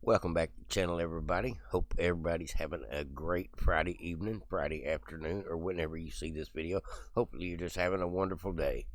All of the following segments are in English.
Welcome back to the channel, everybody. Hope everybody's having a great Friday evening, Friday afternoon, or whenever you see this video. Hopefully you're just having a wonderful day.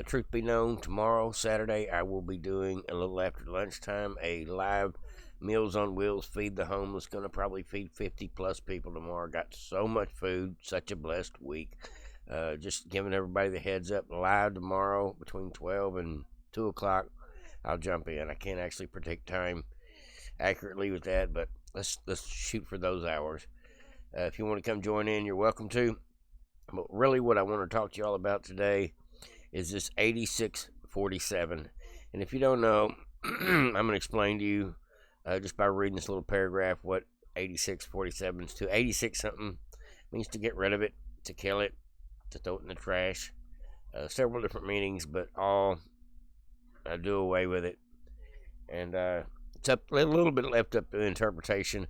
Truth be known, tomorrow, Saturday, I will be doing a little after lunchtime a live Meals on Wheels Feed the Homeless. Going to probably feed 50 plus people tomorrow. Got so much food, such a blessed week. Just giving everybody the heads up. Live tomorrow between 12 and 2 o'clock. I'll jump in. I can't actually predict time accurately with that, but let's shoot for those hours. If you want to come join in, you're welcome to. But really what I want to talk to you all about today is this 8647. And if you don't know, I'm going to explain to you just by reading this little paragraph what 8647 is to. 86 something means to get rid of it, to kill it, to throw it in the trash. Several different meanings, but all do away with it. And it's up a little bit left up to interpretation,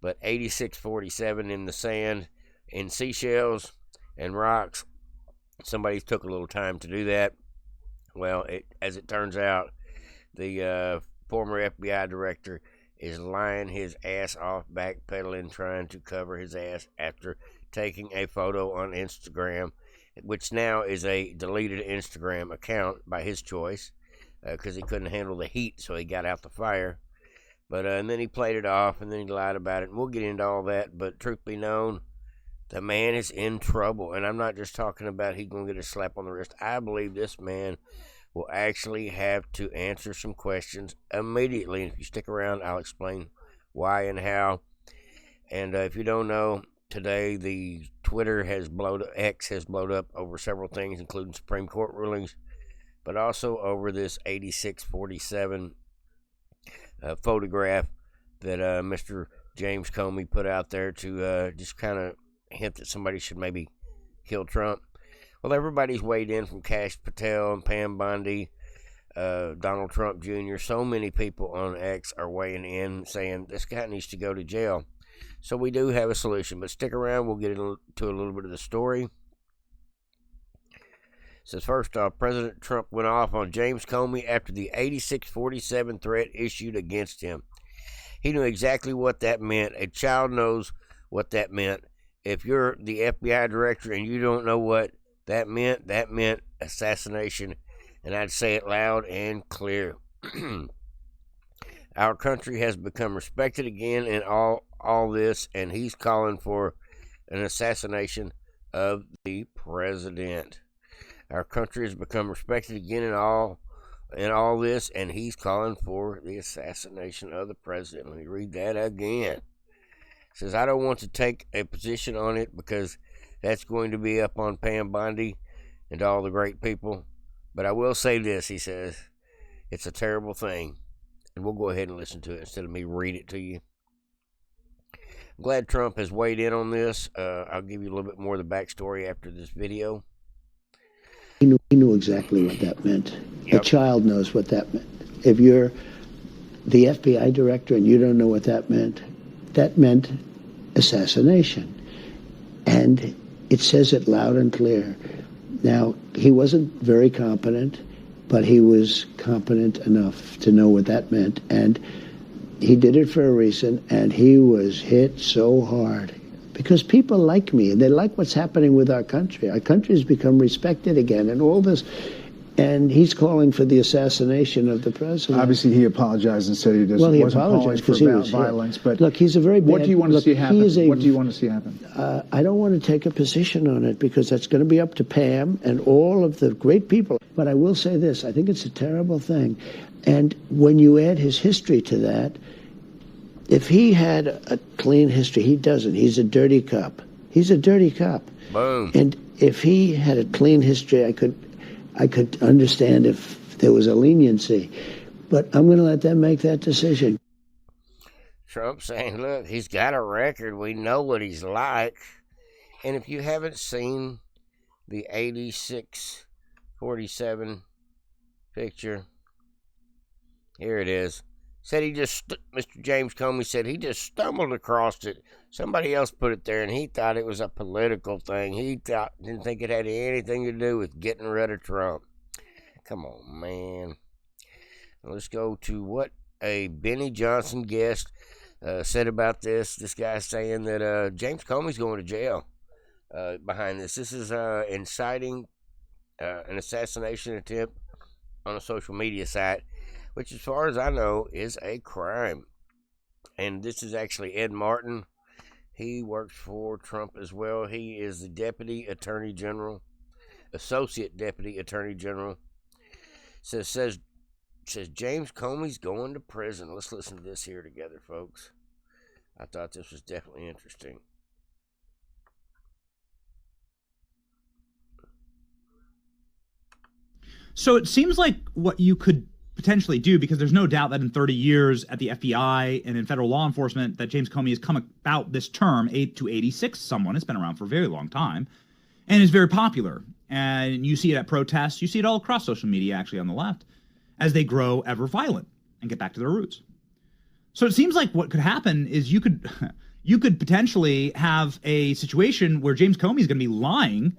but 8647 in the sand, in seashells and rocks. Somebody took a little time to do that. Well, as it turns out, the former FBI director is lying his ass off, backpedaling, trying to cover his ass after taking a photo on Instagram, which now is a deleted Instagram account by his choice. Because he couldn't handle the heat, so he got out the fire. But and then he played it off, and then he lied about it, and we'll get into all that. But truth be known, the man is in trouble, and I'm not just talking about he's going to get a slap on the wrist. I believe this man will actually have to answer some questions immediately. And if you stick around, I'll explain why and how. And if you don't know, today the Twitter has blown up, X has blown up over several things, including Supreme Court rulings, but also over this 8647 photograph that Mr. James Comey put out there to just kind of hint that somebody should maybe kill Trump. Well, everybody's weighed in, from Kash Patel and Pam Bondi, Donald Trump Jr. So many people on X are weighing in, saying this guy needs to go to jail. So we do have a solution, but stick around. We'll get into a little bit of the story. Says, first off, President Trump went off on James Comey after the 8647 threat issued against him. He knew exactly what that meant. A child knows what that meant. If you're the FBI director and you don't know what that meant assassination. And I'd say it loud and clear. Our country has become respected again in all this, and he's calling for an assassination of the president. Our country has become respected again in all this, and he's calling for the assassination of the president. Let me read that again. It says, I don't want to take a position on it because that's going to be up on Pam Bondi and all the great people. But I will say this, he says, it's a terrible thing. And we'll go ahead and listen to it instead of me read it to you. I'm glad Trump has weighed in on this. I'll give you a little bit more of the backstory after this video. He knew exactly what that meant. Yep. A child knows what that meant. If you're the FBI director and you don't know what that meant assassination. And it says it loud and clear. Now, he wasn't very competent, but he was competent enough to know what that meant. And he did it for a reason, and he was hit so hard. Because people like me, and they like what's happening with our country. Our country has become respected again, and all this. And he's calling for the assassination of the president. Obviously, he apologized and said he doesn't. Well, he wasn't apologized because he was violence. But look, he's a very bad. What do you want to see happen? What do you want to see happen? I don't want to take a position on it because that's going to be up to Pam and all of the great people. But I will say this: I think it's a terrible thing, and when you add his history to that. If he had a clean history, he doesn't. He's a dirty cop. He's a dirty cop. Boom. And if he had a clean history, I could understand if there was a leniency. But I'm going to let them make that decision. Trump saying, look, he's got a record. We know what he's like. And if you haven't seen the 8647 picture, here it is. Said Mr. James Comey said he just stumbled across it. Somebody else put it there, and he thought it was a political thing. He didn't think it had anything to do with getting rid of Trump. Come on, man. Let's go to what a Benny Johnson guest said about this. This guy saying that James Comey's going to jail behind this. This is inciting an assassination attempt on a social media site, which, as far as I know, is a crime. And this is actually Ed Martin. He works for Trump as well. He is the Deputy Attorney General, Associate Deputy Attorney General. Says James Comey's going to prison. Let's listen to this here together, folks. I thought this was definitely interesting. So it seems like what you could potentially do, because there's no doubt that in 30 years at the FBI and in federal law enforcement that James Comey has come about this term, 8 to 86, someone has been around for a very long time, and is very popular. And you see it at protests. You see it all across social media, actually, on the left, as they grow ever violent and get back to their roots. So it seems like what could happen is you could potentially have a situation where James Comey is going to be lying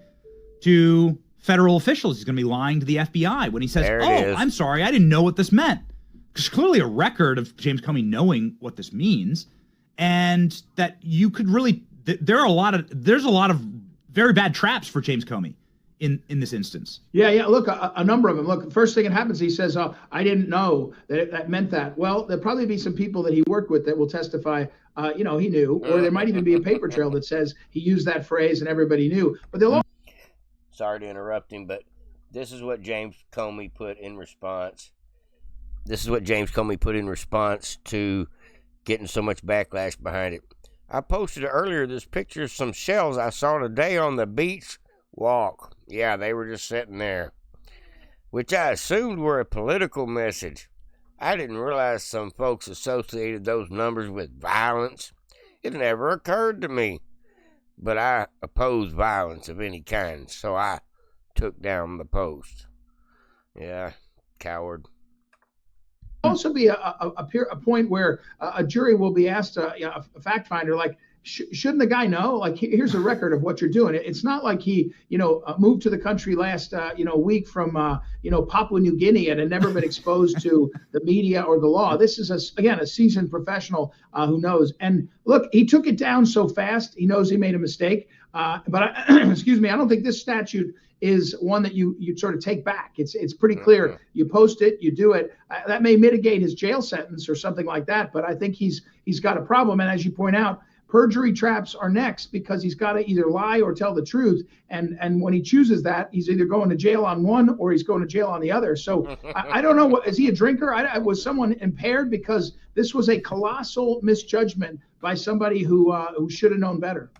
to federal officials. He's going to be lying to the FBI when he says, "Oh, I'm sorry, I didn't know what this meant." There's clearly a record of James Comey knowing what this means, and that you could really there's a lot of very bad traps for James Comey in this instance. Yeah. Look, a number of them. Look, the first thing that happens, he says, "Oh, I didn't know that meant that." Well, there'll probably be some people that he worked with that will testify, he knew, or there might even be a paper trail that says he used that phrase and everybody knew. But they'll. Sorry to interrupt him, but this is what James Comey put in response. This is what James Comey put in response to getting so much backlash behind it. I posted earlier this picture of some shells I saw today on the beach walk. Yeah, they were just sitting there, which I assumed were a political message. I didn't realize some folks associated those numbers with violence. It never occurred to me. But I oppose violence of any kind, so I took down the post. Yeah, coward. Also be a point where a jury will be asked, a fact finder, like, shouldn't the guy know? Like, here's a record of what you're doing. It's not like he, moved to the country last, week from, Papua New Guinea and had never been exposed to the media or the law. This is, a seasoned professional who knows. And look, he took it down so fast. He knows he made a mistake. But excuse me, I don't think this statute is one that you sort of take back. It's pretty clear. You post it, you do it. That may mitigate his jail sentence or something like that. But I think he's got a problem. And as you point out, perjury traps are next, because he's got to either lie or tell the truth. And when he chooses that, he's either going to jail on one or he's going to jail on the other. So I don't know. Is he a drinker? Was someone impaired? Because this was a colossal misjudgment by somebody who should have known better.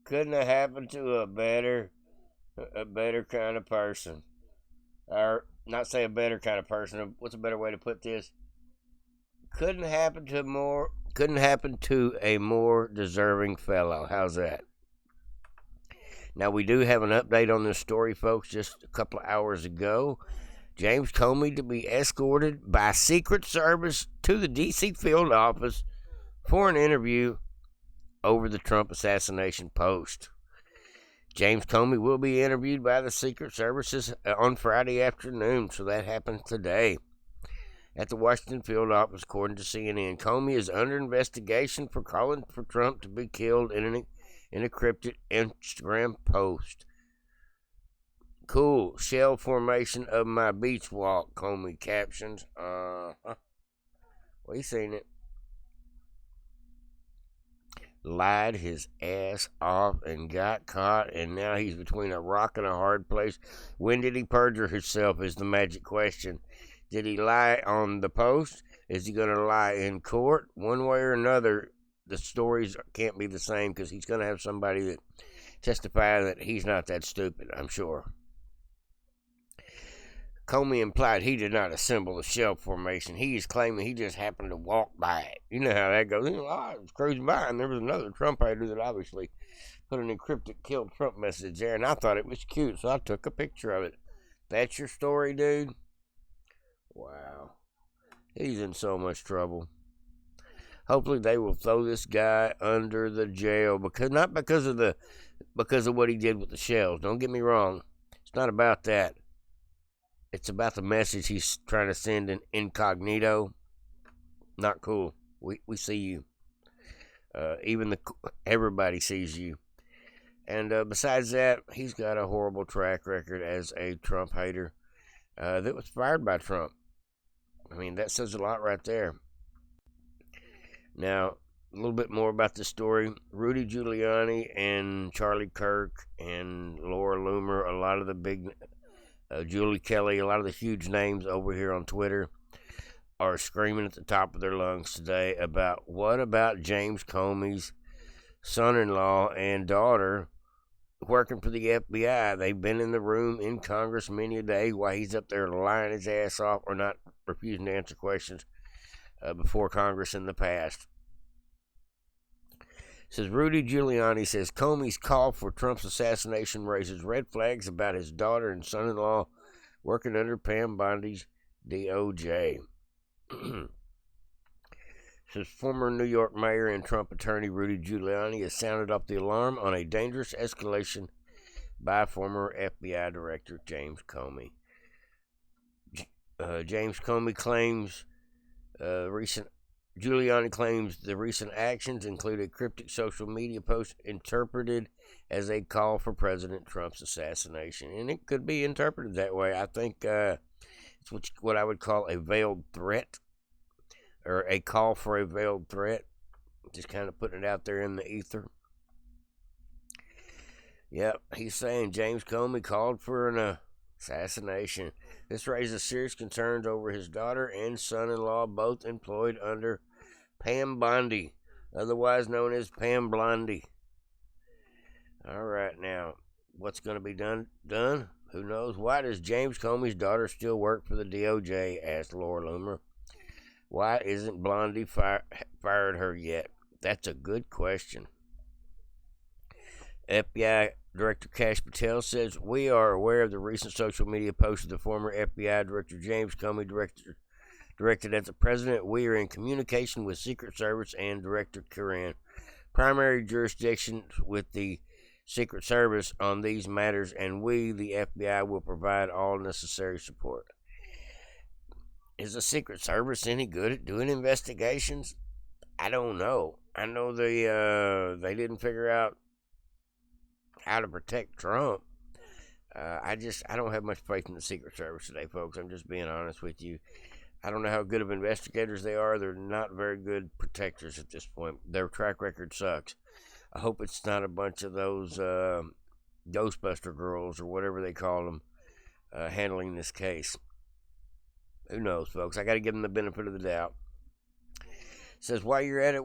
Couldn't have happened to a better kind of person. Or not say a better kind of person. What's a better way to put this? Couldn't happen to a more deserving fellow. How's that? Now, we do have an update on this story, folks, just a couple of hours ago. James Comey to be escorted by Secret Service to the D.C. field office for an interview over the Trump assassination post. James Comey will be interviewed by the Secret Services on Friday afternoon, so that happened today. At the Washington field office, according to CNN, Comey is under investigation for calling for Trump to be killed in an encrypted Instagram post. Cool. Shell formation of my beach walk, Comey captions. We seen it. Lied his ass off and got caught, and now he's between a rock and a hard place. When did he perjure himself is the magic question. Did he lie on the post? Is he going to lie in court? One way or another, the stories can't be the same, because he's going to have somebody that testify that he's not that stupid, I'm sure. Comey implied he did not assemble the shell formation. He is claiming he just happened to walk by it. You know how that goes. I was cruising by, and there was another Trump hater that obviously put an encrypted "killed Trump" message there, and I thought it was cute, so I took a picture of it. That's your story, dude? Wow. He's in so much trouble. Hopefully they will throw this guy under the jail, not because of what he did with the shells. Don't get me wrong. It's not about that. It's about the message he's trying to send in incognito. Not cool. We see you. Everybody sees you. And besides that, he's got a horrible track record as a Trump hater that was fired by Trump. I mean, that says a lot right there. Now, a little bit more about this story. Rudy Giuliani and Charlie Kirk and Laura Loomer, a lot of the big, Julie Kelly, a lot of the huge names over here on Twitter are screaming at the top of their lungs today about what about James Comey's son-in-law and daughter working for the FBI. They've been in the room in Congress many a day while he's up there lying his ass off or not refusing to answer questions before Congress in the past. Says Rudy Giuliani says Comey's call for Trump's assassination raises red flags about his daughter and son-in-law working under Pam Bondi's DOJ. Says former New York mayor and Trump attorney Rudy Giuliani has sounded off the alarm on a dangerous escalation by former FBI director James Comey. James Comey claims Giuliani claims the recent actions include a cryptic social media post interpreted as a call for President Trump's assassination, and it could be interpreted that way. I think it's what I would call a veiled threat, or a call for a veiled threat. Just kind of putting it out there in the ether. Yep, he's saying James Comey called for an assassination. This raises serious concerns over his daughter and son-in-law, both employed under Pam Bondi, otherwise known as Pam Blondie. All right, now, what's going to be done? Who knows? Why does James Comey's daughter still work for the DOJ? Asked Laura Loomer. Why isn't Blondie fired her yet? That's a good question. FBI Director Kash Patel says, we are aware of the recent social media post of the former FBI Director James Comey directed at the president. We are in communication with Secret Service and Director Curran, primary jurisdiction with the Secret Service on these matters, and we, the FBI, will provide all necessary support. Is the Secret Service any good at doing investigations? I don't know. I know they didn't figure out how to protect Trump. I don't have much faith in the Secret Service today, folks. I'm just being honest with you. I don't know how good of investigators they are. They're not very good protectors at this point. Their track record sucks. I hope it's not a bunch of those Ghostbuster girls or whatever they call them handling this case. Who knows, folks? I got to give them the benefit of the doubt. Says, while you're at it,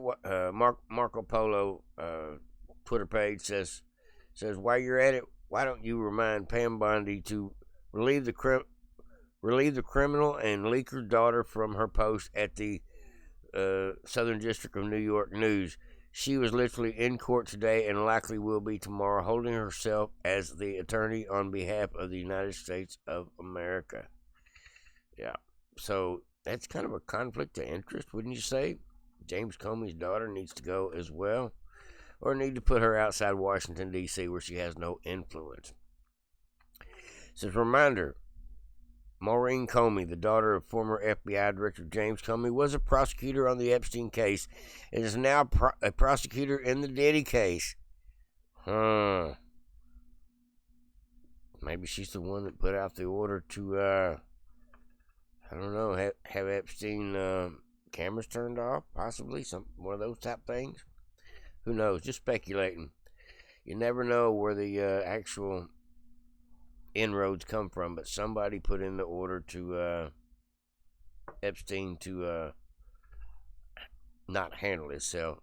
Marco Polo Twitter page says, while you're at it, why don't you remind Pam Bondi to relieve the criminal and leaker daughter from her post at the Southern District of New York News. She was literally in court today and likely will be tomorrow, holding herself as the attorney on behalf of the United States of America. Yeah, so that's kind of a conflict of interest, wouldn't you say? James Comey's daughter needs to go as well, or need to put her outside Washington, D.C., where she has no influence. Says, reminder, Maureen Comey, the daughter of former FBI Director James Comey, was a prosecutor on the Epstein case and is now a prosecutor in the Diddy case. Maybe she's the one that put out the order to, I don't know, have Epstein cameras turned off, possibly, one of those type things. Who knows? Just speculating. You never know where the actual inroads come from, but somebody put in the order to Epstein to not handle himself.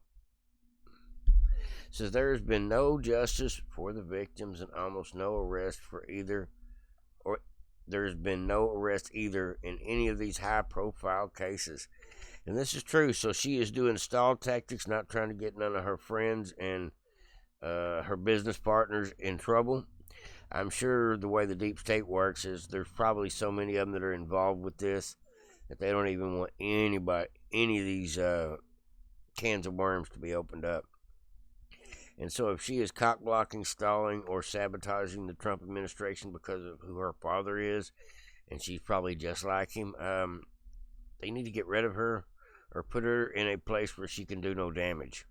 Says there has been no justice for the victims and almost no arrest for either, or there's been no arrest either in any of these high-profile cases. And this is true. So she is doing stall tactics, not trying to get none of her friends and her business partners in trouble. I'm sure the way the deep state works is there's probably so many of them that are involved with this that they don't even want any of these cans of worms to be opened up. And so if she is cock-blocking, stalling, or sabotaging the Trump administration because of who her father is, and she's probably just like him, they need to get rid of her or put her in a place where she can do no damage.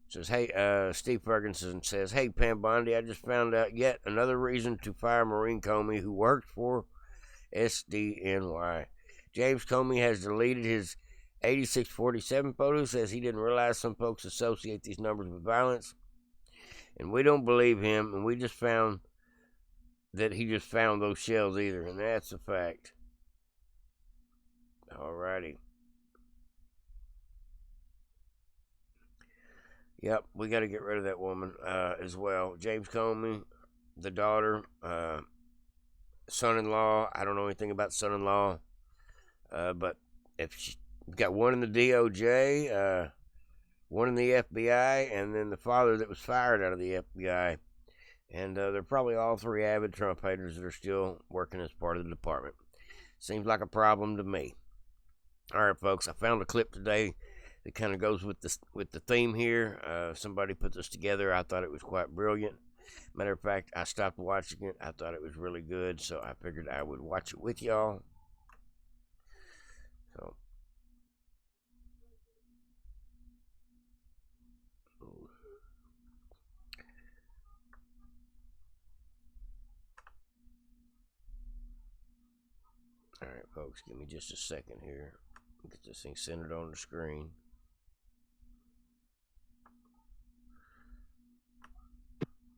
Says, hey, Steve Ferguson says, hey, Pam Bondi, I just found out yet another reason to fire Maureen Comey, who worked for SDNY. James Comey has deleted his 8647 photo, says he didn't realize some folks associate these numbers with violence. And we don't believe him, and we just found that he just found those shells either, and that's a fact. Alrighty. Yep, we got to get rid of that woman as well. James Comey, the daughter, son-in-law. I don't know anything about son-in-law, but if she got one in the DOJ, one in the FBI, and then the father that was fired out of the FBI. And they're probably all three avid Trump haters that are still working as part of the department. Seems like a problem to me. All right, folks, I found a clip today that kind of goes with the theme here. Somebody put this together. I thought it was quite brilliant. Matter of fact, I stopped watching it. I thought it was really good, so I figured I would watch it with y'all. So, all right, folks, give me just a second here. Get this thing centered on the screen.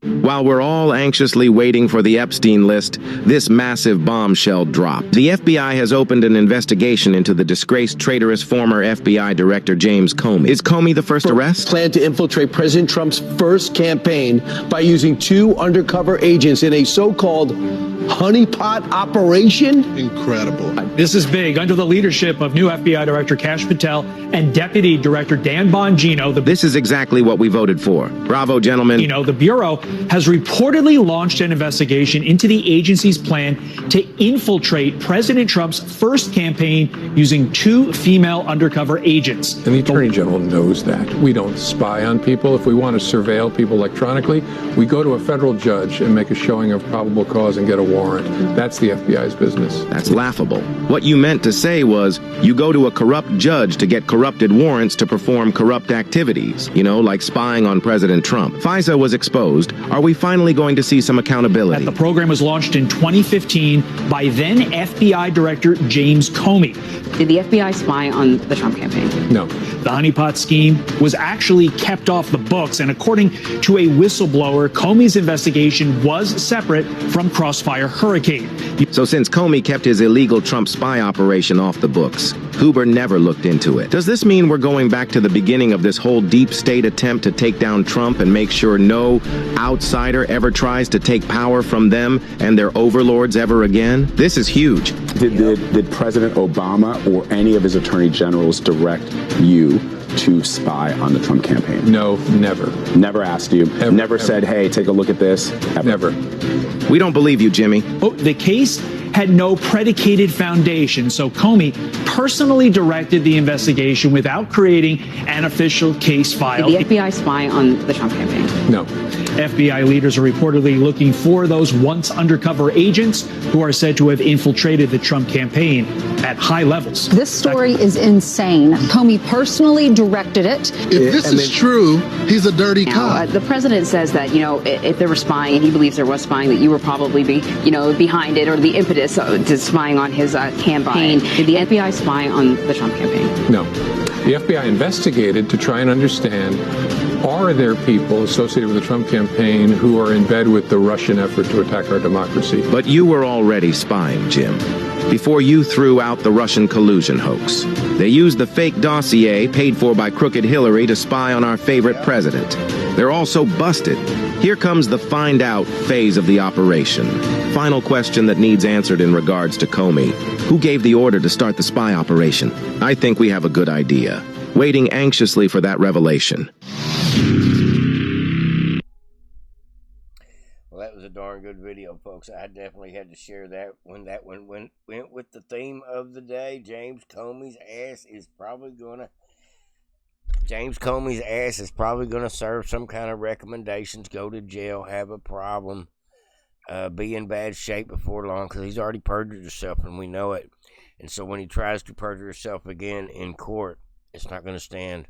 While we're all anxiously waiting for the Epstein list, this massive bombshell dropped. The FBI has opened an investigation into the disgraced, traitorous former FBI Director James Comey. Is Comey the first arrest? Planned to infiltrate President Trump's first campaign by using 2 undercover agents in a so-called honeypot operation? Incredible. This is big. Under the leadership of new FBI Director Kash Patel and Deputy Director Dan Bongino, This is exactly what we voted for. Bravo, gentlemen. The Bureau has reportedly launched an investigation into the agency's plan to infiltrate President Trump's first campaign using 2 female undercover agents. And the Attorney General knows that. We don't spy on people. If we want to surveil people electronically, we go to a federal judge and make a showing of probable cause and get a warrant. That's the FBI's business. That's laughable. What you meant to say was, you go to a corrupt judge to get corrupted warrants to perform corrupt activities, like spying on President Trump. FISA was exposed. Are we finally going to see some accountability? The program was launched in 2015 by then FBI Director James Comey. Did the FBI spy on the Trump campaign? No. The honeypot scheme was actually kept off the books, and according to a whistleblower, Comey's investigation was separate from Crossfire Hurricane. So since Comey kept his illegal Trump spy operation off the books, Huber never looked into it. Does this mean we're going back to the beginning of this whole deep state attempt to take down Trump and make sure no outsider ever tries to take power from them and their overlords ever again? This is huge. Did President Obama or any of his attorney generals direct you to spy on the Trump campaign? No, never. Never asked you? Never said, hey, take a look at this? Never. We don't believe you, Jimmy. The case had no predicated foundation, so Comey personally directed the investigation without creating an official case file. Did the FBI spy on the Trump campaign? No. FBI leaders are reportedly looking for those once undercover agents who are said to have infiltrated the Trump campaign at high levels. This story is insane. Comey personally directed it. If this is true, he's a dirty cop. The president says that, if there was spying, and he believes there was spying, that you were probably behind it, or the impetus to spying on his campaign. Did the FBI spy on the Trump campaign? No. The FBI investigated to try and understand, are there people associated with the Trump campaign who are in bed with the Russian effort to attack our democracy? But you were already spying, Jim, before you threw out the Russian collusion hoax. They used the fake dossier paid for by crooked Hillary to spy on our favorite president. They're also busted. Here comes the find out phase of the operation. Final question that needs answered in regards to Comey. Who gave the order to start the spy operation? I think we have a good idea. Waiting anxiously for that revelation. Well, that was a darn good video, folks. I definitely had to share that when that one went with the theme of the day. James Comey's ass is probably gonna serve some kind of recommendations, go to jail, have a problem, be in bad shape before long, because he's already perjured himself, and we know it. And so when he tries to perjure himself again in court, It's not going to stand.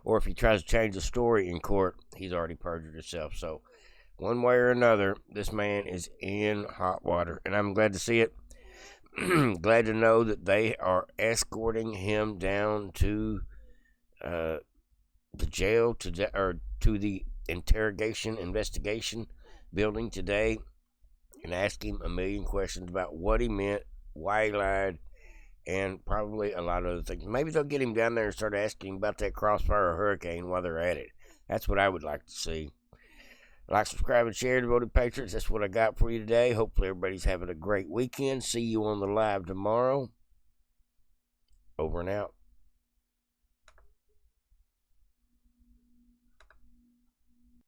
Or if he tries to change the story in court, he's already perjured himself. So, one way or another, this man is in hot water. And I'm glad to see it. Glad to know that they are escorting him down to the jail, to the investigation building today, and ask him a million questions about what he meant, why he lied, and probably a lot of other things. Maybe they'll get him down there and start asking about that crossfire hurricane while they're at it. That's what I would like to see. Like, subscribe, and share, Devoted Patriots. That's what I got for you today. Hopefully everybody's having a great weekend. See you on the live tomorrow. Over and out.